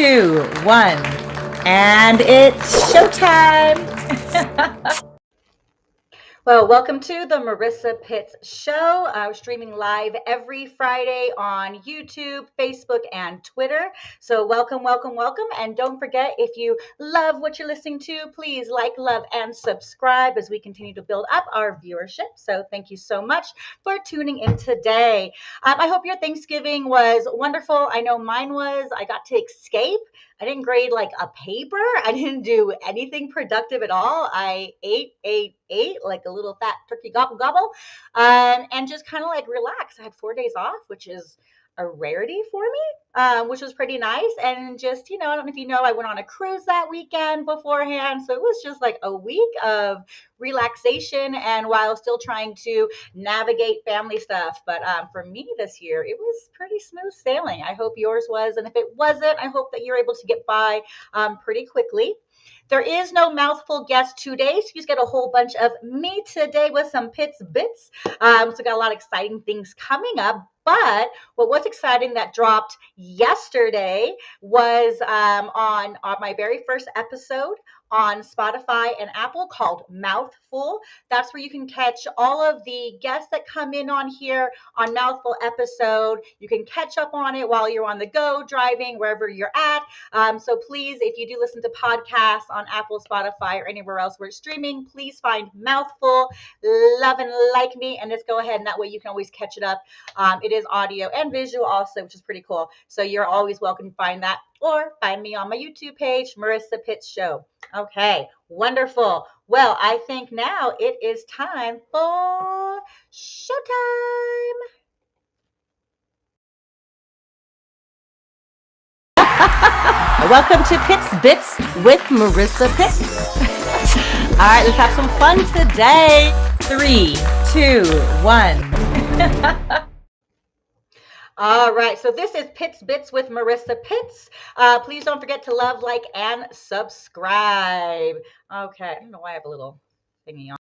two, one, and it's showtime. Well, welcome to the Marissa Pitts Show. We're streaming live every Friday on YouTube, Facebook, and Twitter. So welcome, welcome, welcome. And don't forget, if you love what you're listening to, please like, love, and subscribe as we continue to build up our viewership. So thank you so much for tuning in today. I hope your Thanksgiving was wonderful. I know mine was. I got to escape. I didn't grade like a paper. I didn't do anything productive at all. I ate like a little fat turkey gobble gobble, and just kind of like relax. I had 4 days off, which is a rarity for me, which was pretty nice. And just, I don't know if you know, I went on a cruise that weekend beforehand. So it was just like a week of relaxation and while still trying to navigate family stuff. But for me this year, it was pretty smooth sailing. I hope yours was. And if it wasn't, I hope that you're able to get by pretty quickly. There is no mouthful guest today, so you just get a whole bunch of me today with some Pitts bits. So got a lot of exciting things coming up. But what was exciting that dropped yesterday was on my very first episode on Spotify and Apple called Mouthful. That's where you can catch all of the guests that come in on here on Mouthful episode. You can catch up on it while you're on the go, driving, wherever you're at. So please, if you do listen to podcasts on Apple, Spotify, or anywhere else where it's streaming, please find Mouthful, Love and Like Me, and just go ahead, and that way you can always catch it up. It is audio and visual also, which is pretty cool. So you're always welcome to find that, or find me on my YouTube page, Marissa Pitts Show. Okay, wonderful. Well, I think now it is time for showtime. Welcome to Pitts Bits with Marissa Pitts. All right, let's have some fun today. 3, 2, 1. All right, so this is Pitts Bits with Marissa Pitts. Please don't forget to love, like, and subscribe. Okay, I don't know why I have a little thingy on.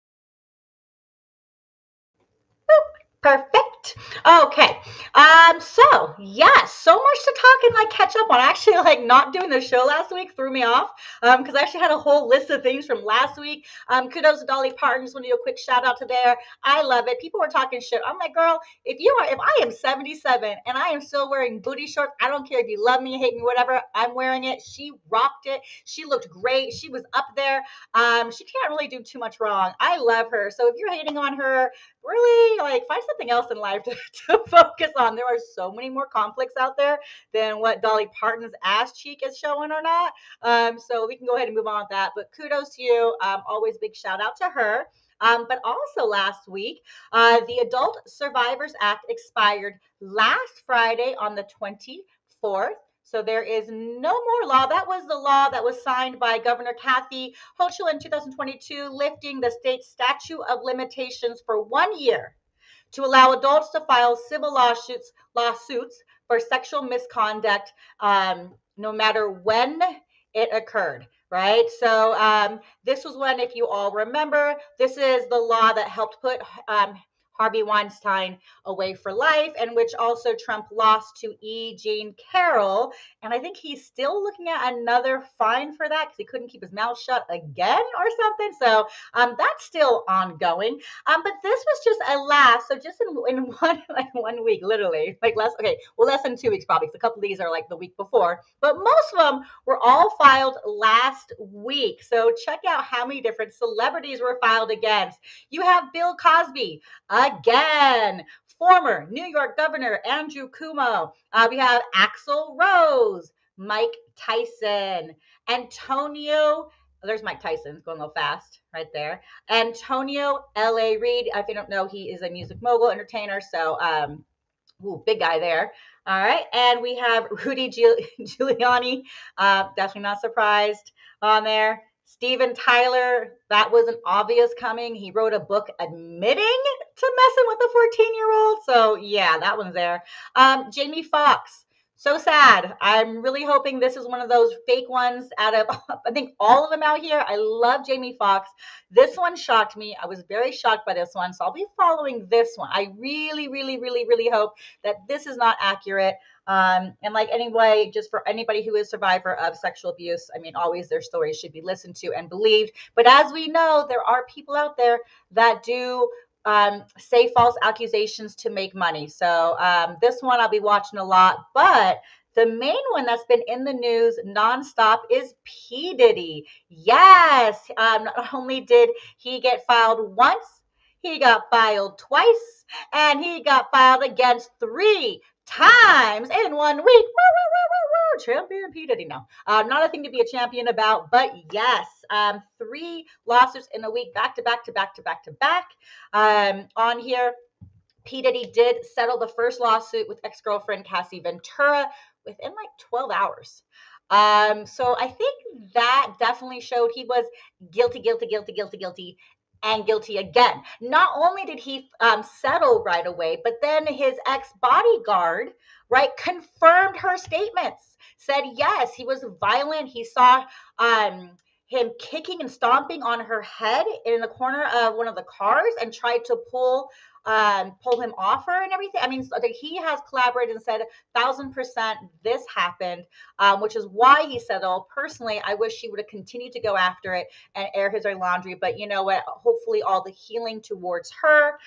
Boop. Perfect. Okay. So yes, so much to talk and like catch up on. Actually, like not doing the show last week threw me off because I actually had a whole list of things from last week. Kudos to Dolly Parton. Just want to do a quick shout out to there. I love it. People were talking shit. I'm like, girl, if I am 77 and I am still wearing booty shorts, I don't care if you love me, hate me, whatever. I'm wearing it. She rocked it. She looked great. She was up there. She can't really do too much wrong. I love her. So if you're hating on her, really like find something else in life to focus on. There are so many more conflicts out there than what Dolly Parton's ass cheek is showing or not. So we can go ahead and move on with that. But kudos to you. Always big shout out to her. But also last week, the Adult Survivors Act expired last Friday on the 24th. So there is no more law. That was the law that was signed by Governor Kathy Hochul in 2022, lifting the state's statute of limitations for 1 year to allow adults to file civil lawsuits for sexual misconduct, no matter when it occurred. Right. So this was when, if you all remember, this is the law that helped put Harvey Weinstein away for life, and which also Trump lost to E. Jean Carroll. And I think he's still looking at another fine for that because he couldn't keep his mouth shut again or something. So that's still ongoing. But this was just a laugh. So just in one week, literally, less than 2 weeks probably. A couple of these are like the week before, but most of them were all filed last week. So check out how many different celebrities were filed against. You have Bill Cosby again, former New York Governor Andrew Cuomo. We have Axl Rose, Mike Tyson, Antonio. There's Mike Tyson, going a little fast right there. Antonio L.A. Reid. If you don't know, he is a music mogul, entertainer. So, big guy there. All right. And we have Rudy Giuliani. Definitely not surprised on there. Steven Tyler, that wasn't obvious coming. He wrote a book admitting to messing with a 14-year-old. So, yeah, that one's there. Jamie Foxx. So sad. I'm really hoping this is one of those fake ones out of, I think, all of them out here. I love Jamie Foxx. This one shocked me. I was very shocked by this one. So I'll be following this one. I really, really, really, really hope that this is not accurate. And like anyway, just for anybody who is survivor of sexual abuse, I mean, always their stories should be listened to and believed. But as we know, there are people out there that do say false accusations to make money. So this one I'll be watching a lot, but the main one that's been in the news nonstop is P. Diddy. Yes, not only did he get filed once, he got filed twice, and he got filed against 3 times in 1 week. Woo, woo, woo, woo, woo. Champion P. Diddy. No, not a thing to be a champion about, but yes, 3 lawsuits in a week, back to back to back to back to back. On here, P. Diddy did settle the first lawsuit with ex-girlfriend Cassie Ventura within like 12 hours. So I think that definitely showed he was guilty, and guilty again. Not only did he settle right away, but then his ex-bodyguard, right, confirmed her statements, said yes, he was violent. He saw him kicking and stomping on her head in the corner of one of the cars and tried to pull him off her and everything. I mean, so he has collaborated and said 1,000% this happened, which is why he settled. Personally, I wish he would have continued to go after it and air his own laundry. But you know what? Hopefully all the healing towards her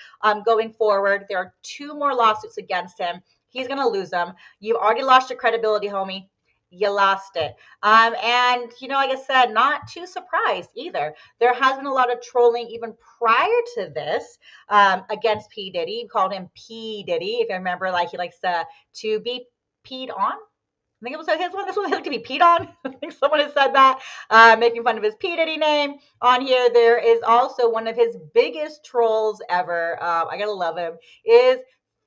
going forward. There are 2 more lawsuits against him. He's going to lose them. You've already lost your credibility, homie. You lost it. And, you know, like I said, not too surprised either. There has been a lot of trolling even prior to this against P. Diddy. You called him P. Diddy. If you remember, like he likes to be peed on. I think it was his one. This one, he liked to be peed on. I think someone has said that, making fun of his P. Diddy name. On here, there is also one of his biggest trolls ever. I gotta love him. Is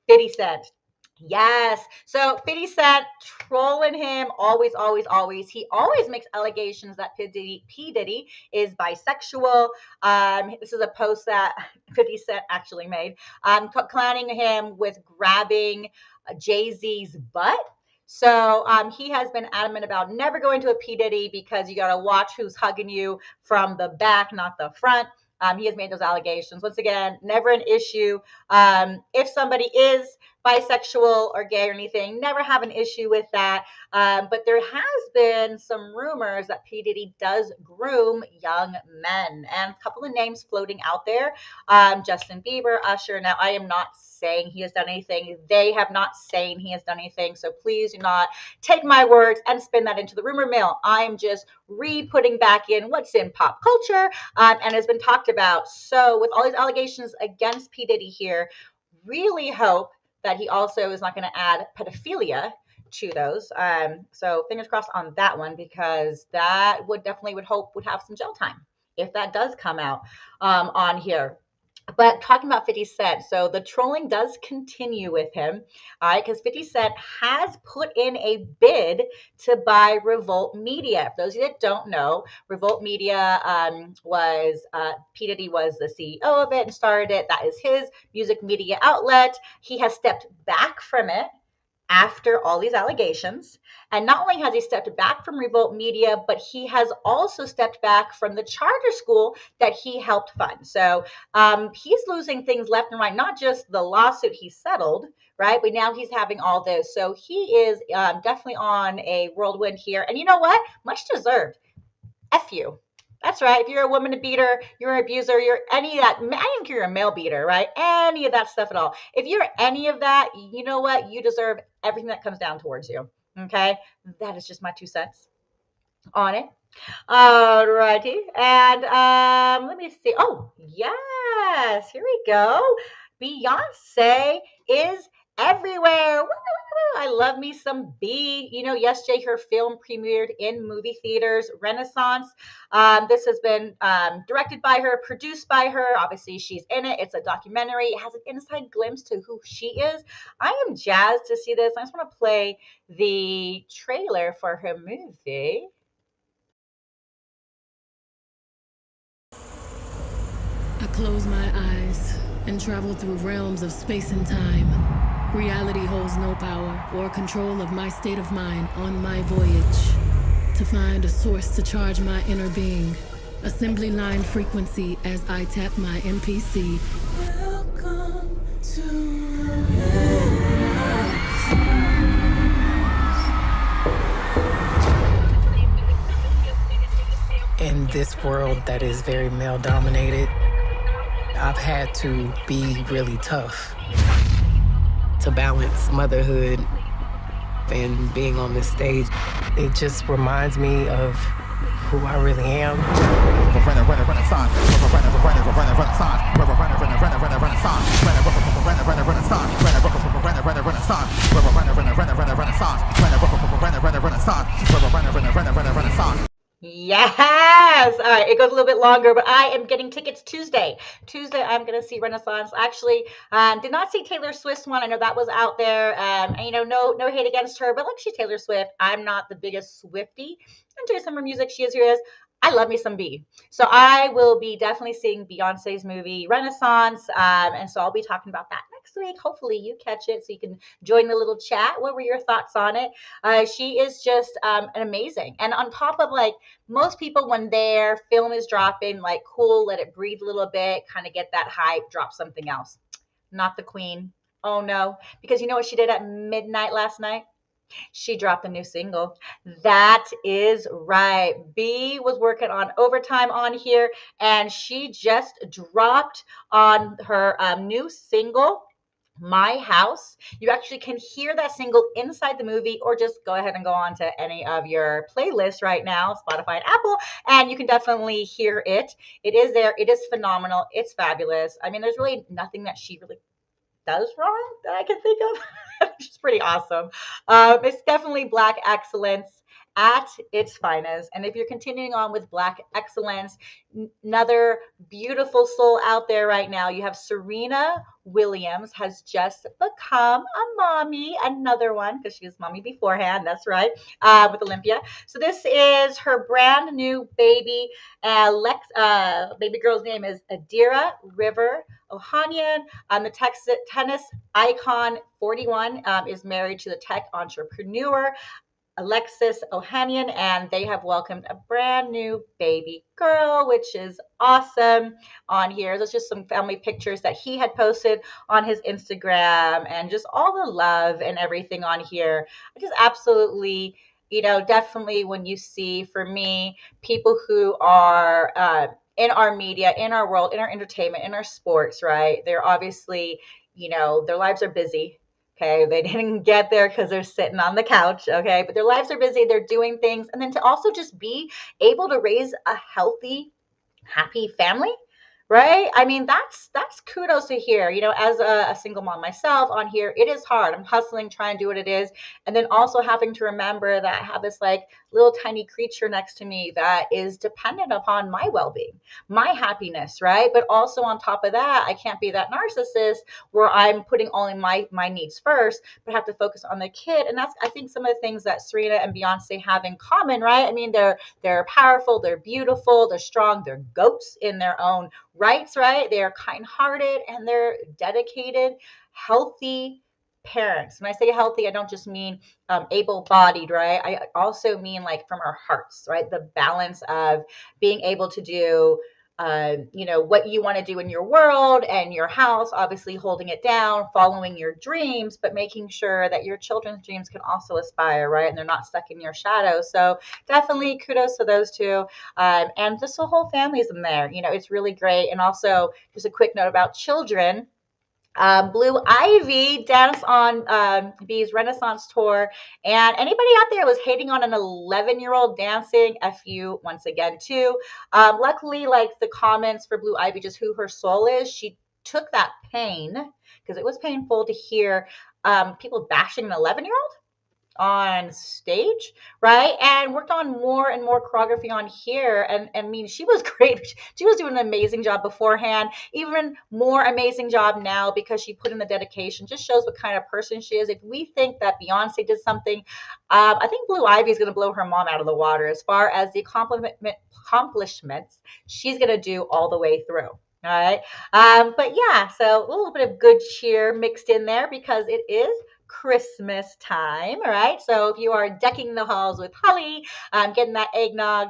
50 Cent. Yes. So 50 Cent trolling him always. He always makes allegations that P. Diddy is bisexual. This is a post that 50 Cent actually made, clowning him with grabbing Jay-Z's butt. So he has been adamant about never going to a P. Diddy because you got to watch who's hugging you from the back, not the front. He has made those allegations. Once again, never an issue. If somebody is bisexual or gay or anything, never have an issue with that. But there has been some rumors that P. Diddy does groom young men, and a couple of names floating out there. Justin Bieber, Usher. Now, I am not saying he has done anything. They have not saying he has done anything. So please do not take my words and spin that into the rumor mill. I'm just re-putting back in what's in pop culture and has been talked about. So with all these allegations against P. Diddy here, really hope that he also is not going to add pedophilia to those. So fingers crossed on that one, because that would definitely would have some jail time if that does come out on here. But talking about 50 Cent, so the trolling does continue with him, all right, because 50 Cent has put in a bid to buy Revolt Media. For those of you that don't know, Revolt Media was, P. Diddy was the CEO of it and started it. That is his music media outlet. He has stepped back from it after all these allegations. And not only has he stepped back from Revolt Media, but he has also stepped back from the charter school that he helped fund. So he's losing things left and right, not just the lawsuit he settled, right? But now he's having all this. So he is definitely on a whirlwind here. And you know what? Much deserved. F you. That's right. If you're a woman beater, you're an abuser, you're any of that. I don't think you're a male beater, right? Any of that stuff at all. If you're any of that, you know what? You deserve everything that comes down towards you. Okay? That is just my 2 cents on it. All righty. And let me see. Oh, yes. Here we go. Beyonce is everywhere. Woo! I love me some B. You know, yesterday her film premiered in movie theaters, Renaissance. This has been directed by her, produced by her. Obviously, she's in it. It's a documentary. It has an inside glimpse to who she is. I am jazzed to see this. I just want to play the trailer for her movie. I close my eyes and travel through realms of space and time. Reality holds no power or control of my state of mind on my voyage to find a source to charge my inner being. Assembly line frequency as I tap my MPC. Welcome to in this world that is very male dominated, I've had to be really tough to balance motherhood and being on this stage. It just reminds me of who I really am. Yes. All right. It goes a little bit longer, but I am getting tickets Tuesday. Tuesday, I'm going to see Renaissance. Actually, did not see Taylor Swift's one. I know that was out there. And, no hate against her, but like she's Taylor Swift. I'm not the biggest Swiftie. Enjoy some of her music. She is who is. I love me some B. So I will be definitely seeing Beyonce's movie Renaissance. And so I'll be talking about that next week. Hopefully you catch it so you can join the little chat. What were your thoughts on it? She is just an amazing. And on top of like most people, when their film is dropping, like cool, let it breathe a little bit, kind of get that hype, drop something else. Not the queen. Oh no. Because you know what she did at midnight last night? She dropped a new single. That is right. B was working on overtime on here, and she just dropped on her new single, My House. You actually can hear that single inside the movie, or just go ahead and go on to any of your playlists right now, Spotify and Apple, and you can definitely hear it. It is there. It is phenomenal. It's fabulous. I mean, there's really nothing that she really does wrong that I can think of. Which is pretty awesome. It's definitely Black excellence at its finest. And if you're continuing on with Black excellence, another beautiful soul out there right now, you have Serena Williams has just become a mommy, another one, because she was mommy beforehand. That's right, with Olympia. So this is her brand new baby. Baby girl's name is Adira River Ohanian. The tennis icon 41 is married to the tech entrepreneur Alexis Ohanian, and they have welcomed a brand new baby girl, which is awesome on here. There's just some family pictures that he had posted on his Instagram and just all the love and everything on here. I just absolutely, definitely when you see, for me, people who are in our media, in our world, in our entertainment, in our sports, right? They're obviously, their lives are busy. Okay, they didn't get there because they're sitting on the couch. Okay, but their lives are busy. They're doing things. And then to also just be able to raise a healthy, happy family, right? I mean, that's kudos to hear. As a single mom myself on here, it is hard. I'm hustling, trying to do what it is, and then also having to remember that I have this like little tiny creature next to me that is dependent upon my well-being, my happiness, right? But also on top of that, I can't be that narcissist where I'm putting only my needs first, but have to focus on the kid. And that's, I think, some of the things that Serena and Beyonce have in common, right? I mean, they're powerful, they're beautiful, they're strong, they're goats in their own rights, right? They're kind-hearted and they're dedicated, healthy parents. When I say healthy, I don't just mean able-bodied, right? I also mean like from our hearts, right? The balance of being able to do what you want to do in your world and your house, obviously holding it down, following your dreams, but making sure that your children's dreams can also aspire, right? And they're not stuck in your shadow. So definitely kudos to those two. And just the whole family is in there. It's really great. And also just a quick note about children. Blue Ivy danced on B's Renaissance tour, and anybody out there was hating on an 11-year-old dancing, F you once again too. Luckily, like the comments for Blue Ivy, just who her soul is, she took that pain because it was painful to hear people bashing an 11-year-old on stage, right? And worked on more and more choreography on here. And I mean, she was great. She was doing an amazing job beforehand, even more amazing job now because she put in the dedication. Just shows what kind of person she is. If we think that Beyonce did something, I think Blue Ivy is going to blow her mom out of the water as far as the accomplishments she's going to do all the way through. All right. But yeah, so a little bit of good cheer mixed in there because it is Christmas time, all right? So if you are decking the halls with holly, getting that eggnog,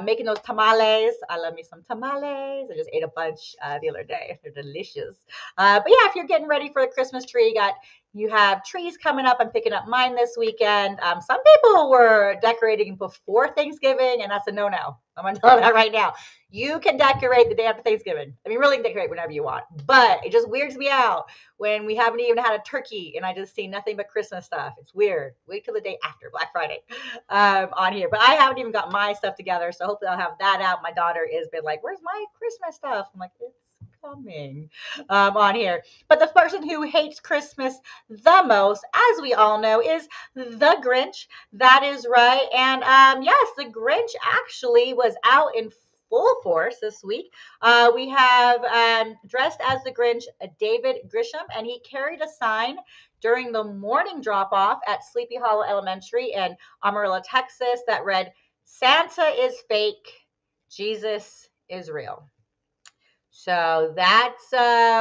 making those tamales. I love me some tamales. I just ate a bunch the other day. They're delicious. But yeah, if you're getting ready for the Christmas tree, you got You have trees coming up. I'm picking up mine this weekend. Some people were decorating before Thanksgiving, and that's a no-no. I'm going to tell you that right now. You can decorate the day after Thanksgiving. I mean, really decorate whenever you want. But it just weirds me out when we haven't even had a turkey and I just see nothing but Christmas stuff. It's weird. Wait till the day after Black Friday on here. But I haven't even got my stuff together, so hopefully I'll have that out. My daughter has been like, where's my Christmas stuff? I'm like, it's coming on here. But the person who hates Christmas the most, as we all know, is the Grinch. That is right. And yes, the Grinch actually was out in full force this week. We have dressed as the Grinch, David Grisham, and he carried a sign during the morning drop-off at Sleepy Hollow Elementary in Amarillo, Texas, that read, "Santa is fake, Jesus is real." So that's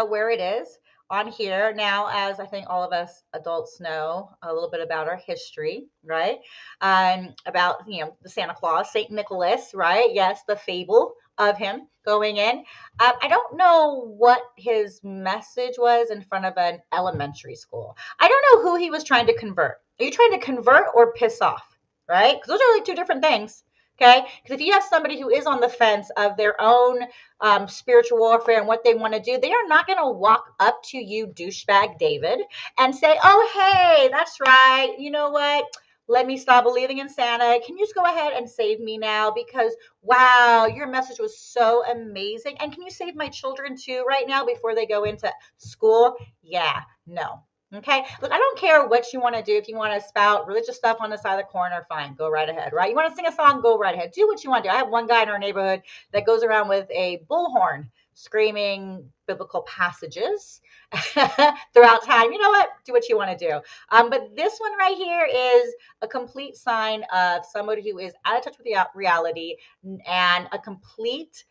where it is on here. Now, as I think all of us adults know a little bit about our history, right? About, the Santa Claus, St. Nicholas, right? Yes, the fable of him going in. I don't know what his message was in front of an elementary school. I don't know who he was trying to convert. Are you trying to convert or piss off, right? Because those are really two different things. Okay, because if you have somebody who is on the fence of their own spiritual warfare and what they want to do, they are not going to walk up to you, douchebag David, and say, "Oh, hey, that's right. You know what? Let me stop believing in Santa. Can you just go ahead and save me now? Because, wow, your message was so amazing. And can you save my children too right now before they go into school?" Yeah, no. Okay, look, I don't care what you want to do. If you want to spout religious stuff on the side of the corner, fine, go right ahead, right? You want to sing a song, go right ahead. Do what you want to do. I have one guy in our neighborhood that goes around with a bullhorn screaming biblical passages throughout time. You know what? Do what you want to do. But this one right here is a complete sign of somebody who is out of touch with reality and a complete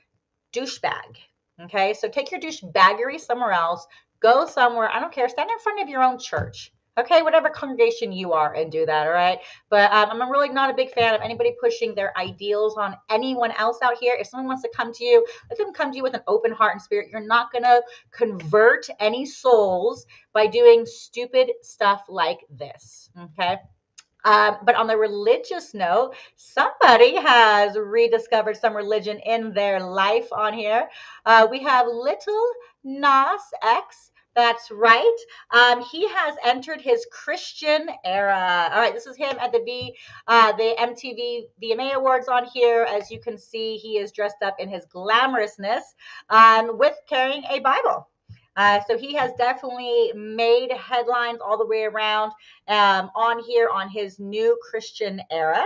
douchebag. Okay, so take your douchebaggery somewhere else. Go somewhere. I don't care. Stand in front of your own church. Okay, whatever congregation you are, and do that, all right? But I'm really not a big fan of anybody pushing their ideals on anyone else out here. If someone wants to come to you, let them come to you with an open heart and spirit. You're not going to convert any souls by doing stupid stuff like this, okay? But on the religious note, somebody has rediscovered some religion in their life on here. We have Little Nas X. That's right. He has entered his Christian era. All right, this is him at the MTV VMA Awards on here. As you can see, he is dressed up in his glamorousness with carrying a Bible. So he has definitely made headlines all the way around on here on his new Christian era.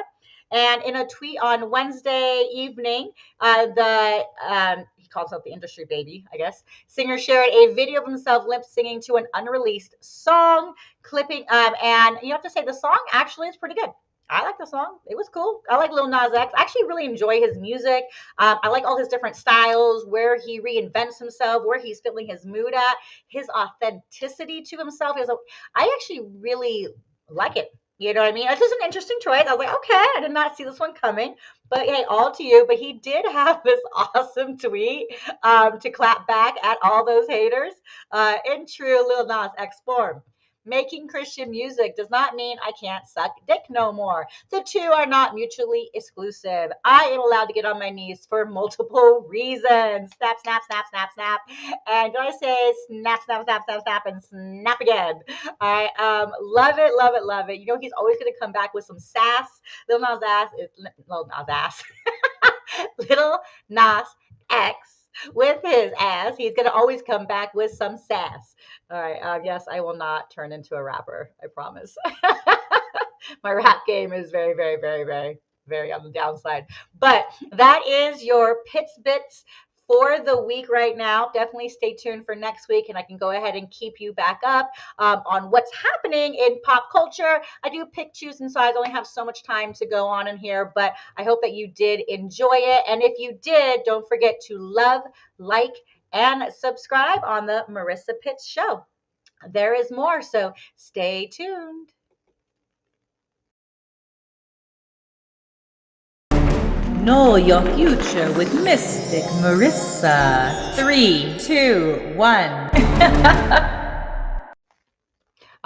And in a tweet on Wednesday evening, he calls himself the industry baby, I guess, singer shared a video of himself lip singing to an unreleased song, clipping, and you have to say the song actually is pretty good. I like the song. It was cool. I like Lil Nas X. I actually really enjoy his music. I like all his different styles, where he reinvents himself, where he's feeling his mood at, his authenticity to himself. I actually really like it. You know what I mean? This is an interesting choice. I was like, okay, I did not see this one coming. But hey, all to you. But he did have this awesome tweet to clap back at all those haters in true Lil Nas X form. Making Christian music does not mean I can't suck dick no more. The two are not mutually exclusive. I am allowed to get on my knees for multiple reasons. Snap, snap, snap, snap, snap. And do I say snap, snap, snap, snap, snap, and snap again? I love it, love it, love it. You know, he's always going to come back with some sass. Lil Nas Little Nas X. With his ass, he's going to always come back with some sass. All right. Yes, I will not turn into a rapper. I promise. My rap game is very, very, very, very, very on the downside. But that is your Pits Bits for the week right now. Definitely stay tuned for next week, and I can go ahead and keep you back up on what's happening in pop culture. I do pick, choose, and size. I only have so much time to go on in here, but I hope that you did enjoy it. And if you did, don't forget to love, like, and subscribe on the Marissa Pitts Show. There is more, so stay tuned. Know your future with Mystic Marissa. 3, 2, 1.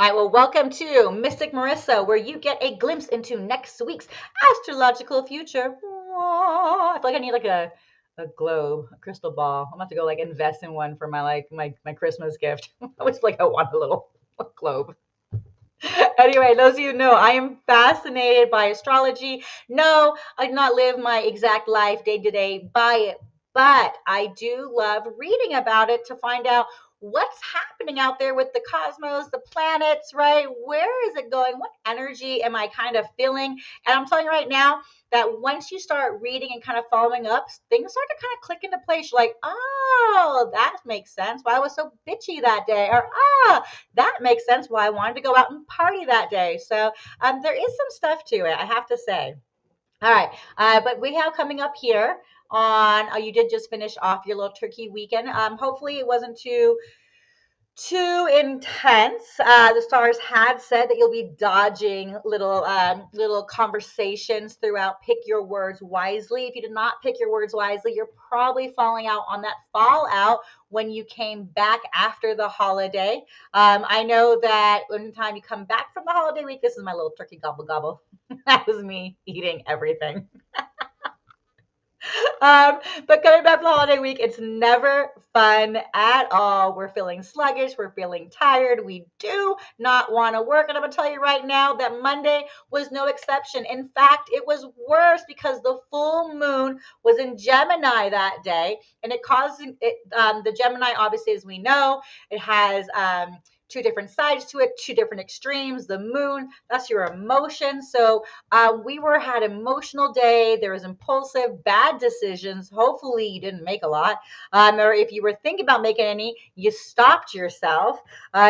All right, well, welcome to Mystic Marissa, where you get a glimpse into next week's astrological future. I feel like I need like a globe, a crystal ball. I'm gonna have to go like invest in one for my Christmas gift. I always feel like I want a little globe. Anyway, those of you who know, I am fascinated by astrology. No, I do not live my exact life day to day by it, but I do love reading about it to find out what's happening out there with the cosmos, the planets, right? Where is it going? What energy am I kind of feeling? And I'm telling you right now that once you start reading and kind of following up, things start to kind of click into place. You're like, oh, that makes sense. Why I was so bitchy that day, or that makes sense why I wanted to go out and party that day. So there is some stuff to it, I have to say. All right, but we have coming up here on, you did just finish off your little turkey weekend. Hopefully it wasn't too intense. The stars had said that you'll be dodging little conversations throughout. Pick your words wisely. If you did not pick your words wisely, you're probably falling out on that fallout when you came back after the holiday. I know that when time you come back from the holiday week, this is my little turkey gobble gobble. That was me eating everything. But coming back from the holiday week, it's never fun at all. We're feeling sluggish. We're feeling tired. We do not want to work. And I'm going to tell you right now that Monday was no exception. In fact, it was worse because the full moon was in Gemini that day. And it caused it, the Gemini, obviously, as we know, it has two different sides to it, two different extremes. The moon, that's your emotions. So we had an emotional day. There was impulsive, bad decisions. Hopefully you didn't make a lot. Or if you were thinking about making any, you stopped yourself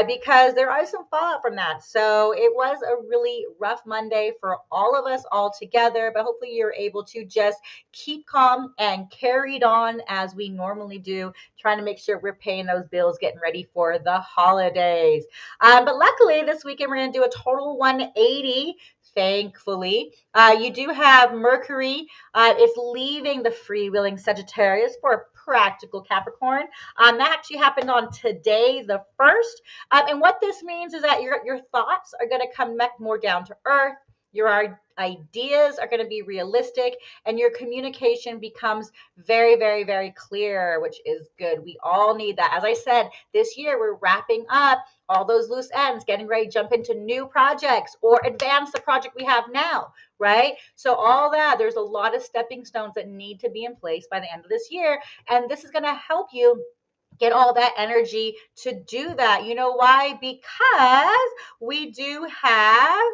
because there is some fallout from that. So it was a really rough Monday for all of us all together, but hopefully you're able to just keep calm and carried on as we normally do, trying to make sure we're paying those bills, getting ready for the holidays. But luckily this weekend we're going to do a total 180. Thankfully, you do have Mercury. It's leaving the freewheeling Sagittarius for a practical Capricorn. That actually happened on today, the 1st. And what this means is that your thoughts are going to come back more down to earth. Your ideas are going to be realistic, and your communication becomes very, very, very clear, which is good. We all need that. As I said, this year we're wrapping up all those loose ends, getting ready to jump into new projects or advance the project we have now, right? So all that, there's a lot of stepping stones that need to be in place by the end of this year, and this is going to help you get all that energy to do that. You know why? Because we do have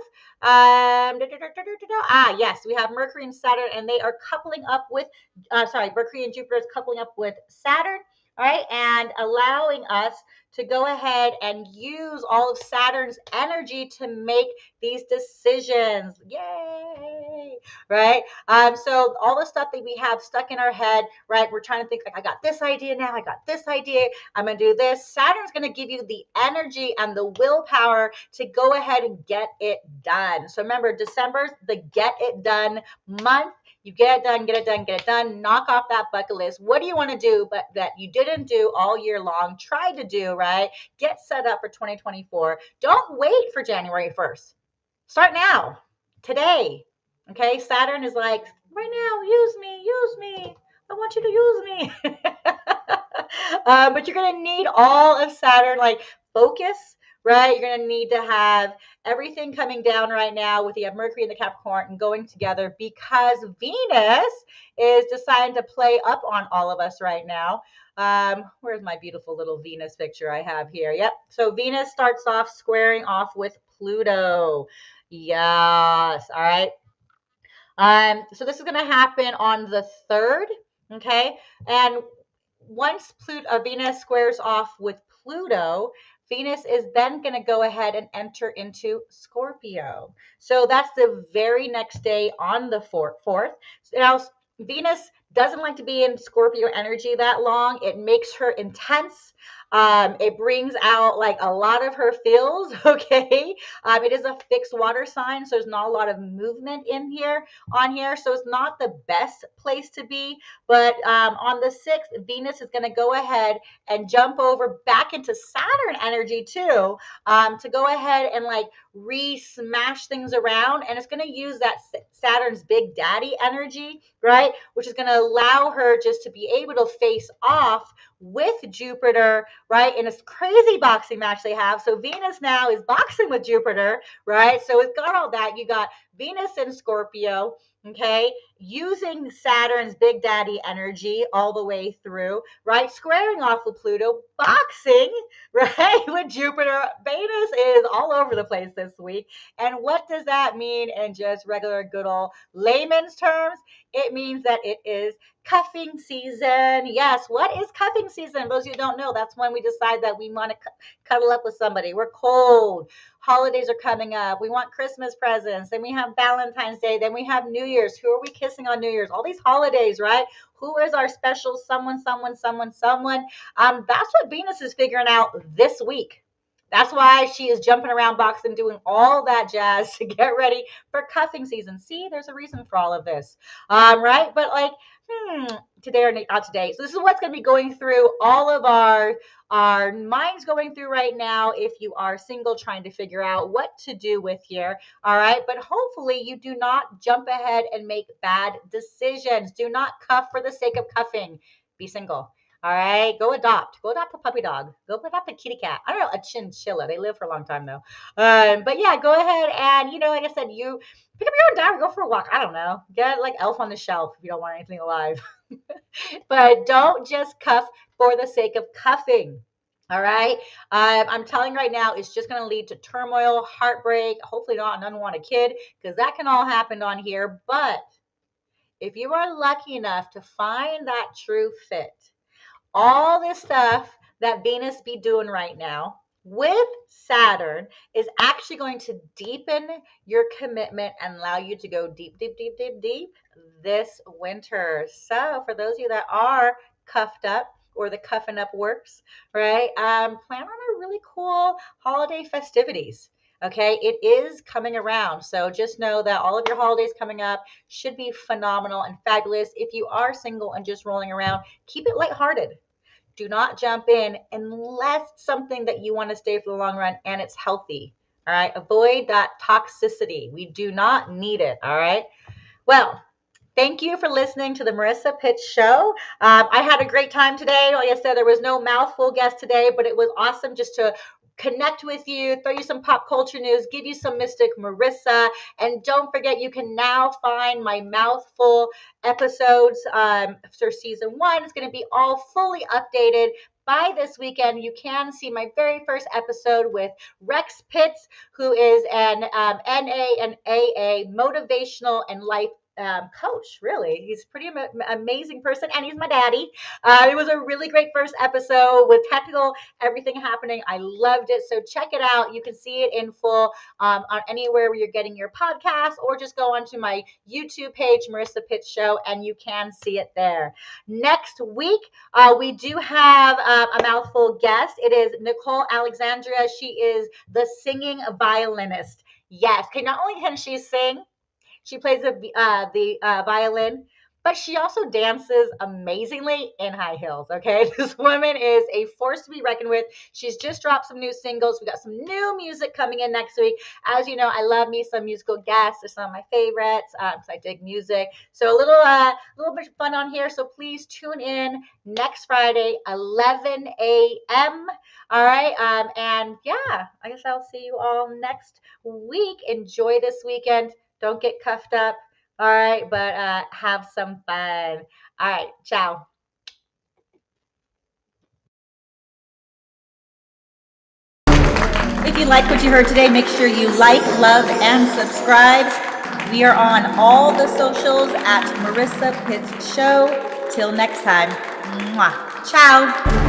yes, we have Mercury and Saturn, and they are coupling up with Mercury and Jupiter is coupling up with Saturn, all right, and allowing us to go ahead and use all of Saturn's energy to make these decisions. Yay! Right? So all the stuff that we have stuck in our head, right? We're trying to think like, I got this idea now, I got this idea, I'm gonna do this. Saturn's gonna give you the energy and the willpower to go ahead and get it done. So remember, December's the get it done month. You get it done, get it done, get it done. Knock off that bucket list. What do you want to do, but that you didn't do all year long? Try to do, right? Get set up for 2024. Don't wait for January 1st. Start now, today. Okay, Saturn is like, right now, use me. I want you to use me. But you're going to need all of Saturn, like focus, right? You're going to need to have everything coming down right now with the Mercury and the Capricorn and going together because Venus is deciding to play up on all of us right now. Where's my beautiful little Venus picture I have here? Yep. So Venus starts off squaring off with Pluto. Yes. All right. So this is going to happen on the 3rd. Okay. And once Venus squares off with Pluto, Venus is then going to go ahead and enter into Scorpio. So that's the very next day on the 4th. Now, Venus doesn't like to be in Scorpio energy that long. It makes her intense. It brings out like a lot of her feels. Okay. It is a fixed water sign, so there's not a lot of movement in here on here. So it's not the best place to be. But on the 6th, Venus is going to go ahead and jump over back into Saturn energy too, to go ahead and like re-smash things around. And it's going to use that Saturn's big daddy energy, right? Which is going to allow her just to be able to face off with Jupiter, right? In this crazy boxing match they have. So Venus now is boxing with Jupiter, right? So it's got all that. You got Venus in Scorpio, okay, using Saturn's big daddy energy all the way through, right? Squaring off with Pluto, boxing, right, with Jupiter. Venus is all over the place this week. And what does that mean in just regular good old layman's terms? It means that it is cuffing season. Yes, what is cuffing season? Those of you who don't know, that's when we decide that we want to cuddle up with somebody. We're cold. Holidays are coming up. We want Christmas presents. Then we have Valentine's Day. Then we have New Year's. Who are we kissing on New Year's? All these holidays, right? Who is our special someone? That's what Venus is figuring out this week. That's why she is jumping around boxing, doing all that jazz to get ready for cuffing season. See, there's a reason for all of this, right? But like, today or not today. So this is what's going to be going through all of our minds going through right now. If you are single, trying to figure out what to do with here, all right. But hopefully, you do not jump ahead and make bad decisions. Do not cuff for the sake of cuffing. Be single. All right, go adopt. Go adopt a puppy dog. Go adopt a kitty cat. I don't know, a chinchilla. They live for a long time though. But yeah, go ahead and like I said, you pick up your own dog and go for a walk. I don't know. Get like Elf on the Shelf if you don't want anything alive. But don't just cuff for the sake of cuffing. All right. I'm telling you right now, it's just going to lead to turmoil, heartbreak, hopefully not an unwanted kid, because that can all happen on here. But if you are lucky enough to find that true fit, all this stuff that Venus be doing right now with Saturn is actually going to deepen your commitment and allow you to go deep this winter. So for those of you that are cuffed up, or the cuffing up works, right? Plan on a really cool holiday festivities. Okay, it is coming around. So just know that all of your holidays coming up should be phenomenal and fabulous. If you are single and just rolling around, keep it lighthearted. Do not jump in unless it's something that you want to stay for the long run and it's healthy. All right, avoid that toxicity. We do not need it. All right. Well, thank you for listening to the Marissa Pitts Show. I had a great time today. Like I said, there was no mouthful guest today, but it was awesome just to connect with you, throw you some pop culture news, give you some Mystic Marissa. And don't forget, you can now find my mouthful episodes for season 1. It's going to be all fully updated by this weekend. You can see my very first episode with Rex Pitts, who is an NA and AA motivational and life coach. Really, he's a pretty amazing person, and he's my daddy. It was a really great first episode with technical everything happening. I loved it. So check it out. You can see it in full on anywhere where you're getting your podcast, or just go onto my YouTube page, Marissa Pitts Show, and you can see it there. Next week, we do have a mouthful guest. It is Nicole Alexandria. She is the singing violinist. Yes. Okay. Not only can she sing, she plays the violin, but she also dances amazingly in high heels, okay? This woman is a force to be reckoned with. She's just dropped some new singles. We got some new music coming in next week. As you know, I love me some musical guests. They're some of my favorites because I dig music. So a little bit of fun on here. So please tune in next Friday, 11 a.m. All right. And yeah, I guess I'll see you all next week. Enjoy this weekend. Don't get cuffed up, all right, but have some fun. All right, ciao. If you like what you heard today, make sure you like, love, and subscribe. We are on all the socials at Marissa Pitts Show. Till next time. Mwah. Ciao.